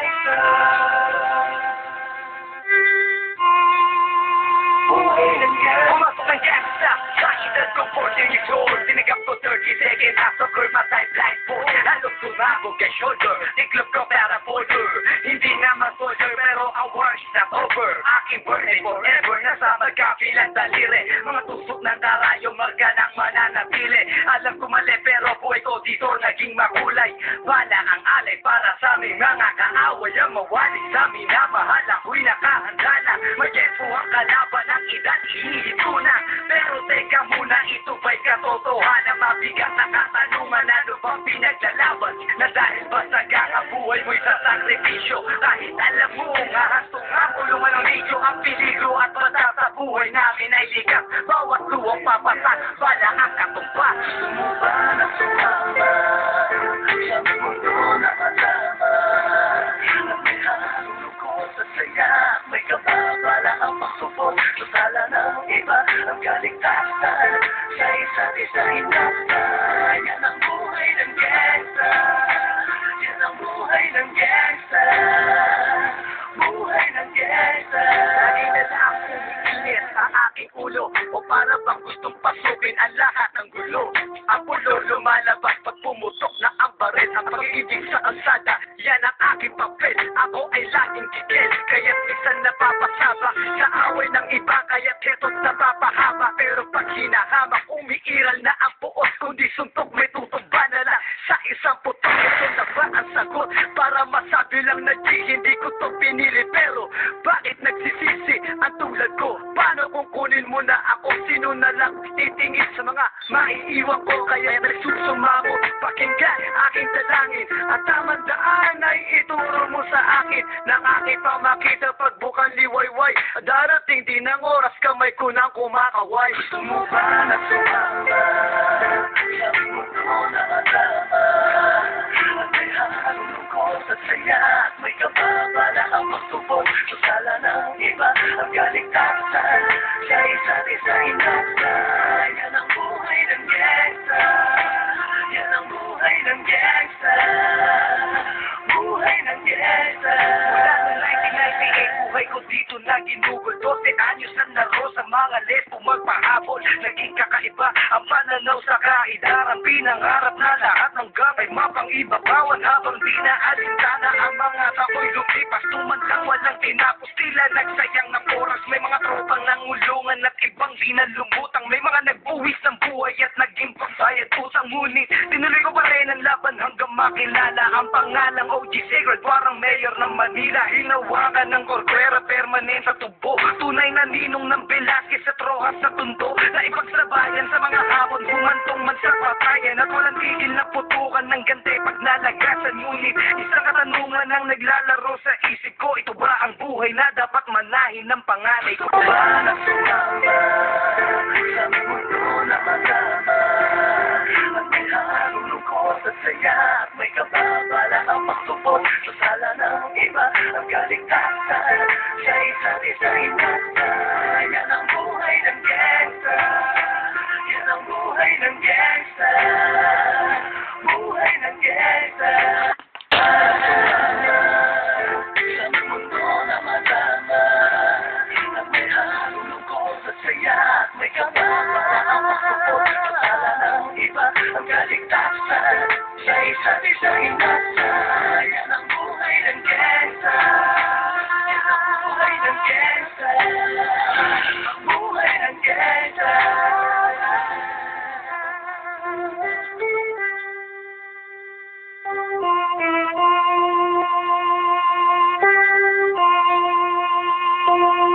gangsta. Buhay ng gangsta. Pumasok ng gangsta. Kasidad ko 14 years old. Tinagap ko 30 seconds. After girl, matay blindfold. Halos sumabog kay shoulder. Tiklop ko para folder. Hindi naman soldier, pero ang war is not over. Aking birthday forever. Nasa magkapilang daliri. Mga tusok ng karayo, marga ng mananatili. Alam ko mali, pero buhay ko dito naging makulay. Bala ang alay para sa aming mga kaaway. Ang mawali sa amin na mahal. Ako'y nakahanda na. Mag-epo ang kalaban ng edad. Hinihito na. Pero teka muna, ito ba'y katotohanan? Mabigat na katanungan, ano bang pinaglalaban? Na dahil ba sa buhay mo'y sa sakripisyo? Kahit alam mo, ngahastong ang ulungan ng medyo ang peligro at bata sa buhay namin ay likas. Bawat luwang papasak, bala ang katumpa. Sumuba na sumama sa mundo na kasama. At may halulukot sa saya, may kababala ang pagsupot. Susala ng iba ang kaligtasan sa isa't isa hinasta. Yan ang buhay ng gangsta. Yan ang buhay ng gangsta. Buhay ng gangsta. Lagi na lang umiinis sa aking ulo, o para bang gustong pasukin ang lahat ng gulo. Ang pulo lumalabas pag pumutok na ang baril. Ang pag-ibig sa kalsada, yan ang aking papel. Ako ay laging kikil, kaya't minsan napapasaba sa away ng iba, kaya't heto't napapahaba. Pero pag hinahamak, umiiral na ang puot. Kundi suntok, may tutumba na lang sa isang putok. Ito na ba ang sagot? Para masabi lang na hindi ko to pinili. Pero bakit nagsisisi ang tulad ko? Paano kung kunin mo na ako? Sino na lang titingin sa mga maiiwan ko? Kaya nagsusumamo, pakinggan aking dalangin. At tamang daan ay ituro mo sa akin nang aking pamakita pagbukang liwayway. Darating din ang oras kamay ko nang kumakaway. Gusto mo ba na sumama sa mundo na kasama? At may halulukot sa saya, may kababala ang pagsupot. Susala ng iba ang kaligtasan sa isa't isa hinasta. Yan ang buhay ng gangsta. Yan ang buhay ng gangsta. Buhay ng gangsta. Mula noong 1998, buhay ko dito na ginugol. 12 anyos na naro sa mga lesbo magpahabol. Naging kakaiba ang pananaw sa kaidaran. Pinangarap na lahat ng gabay mapang-ibabawan. Habang di na alintana ang mga tako'y lumipas. Tumandang walang tinapos, tila nagsayang ng oras. May mga tropang nangulungan at ibang di na lumutang. May mga nagbuwis ng buhay at naging pagbayad utang. Ngunit tinuloy ko pa rin ang laban hanggang makilala ang pangalang OG Sigurd, warang mayor ng Manila. Hinawakan ng Corcuera, permanent sa tubo. Tunay na ninong ng Velasquez at Rojas sa tundo. Na ipagsabayan sa mga hapon, humantong man sa patayan. At walang tigil na putukan ng gante pag nalagasan. Ngunit isang katanungan ang naglalaro sa isip ko. Ito ba ang buhay na dapat manahin ng panganay ko? Ba na sumama sa mundo na kasama? At may halulukot sa saya, at may kababala ang pagsupot. Susala ng iba ang kaligtasan sa isa't isa hinasta. Yan ang buhay ng gangsta. Yan ang buhay ng gangsta. Buhay ng gangsta. Sa mundo na masama, at may halulukot sa saya, at may kababala ang pagsupot. Susala ng iba ang kaligtasan sa isa't isa hinasta. Yan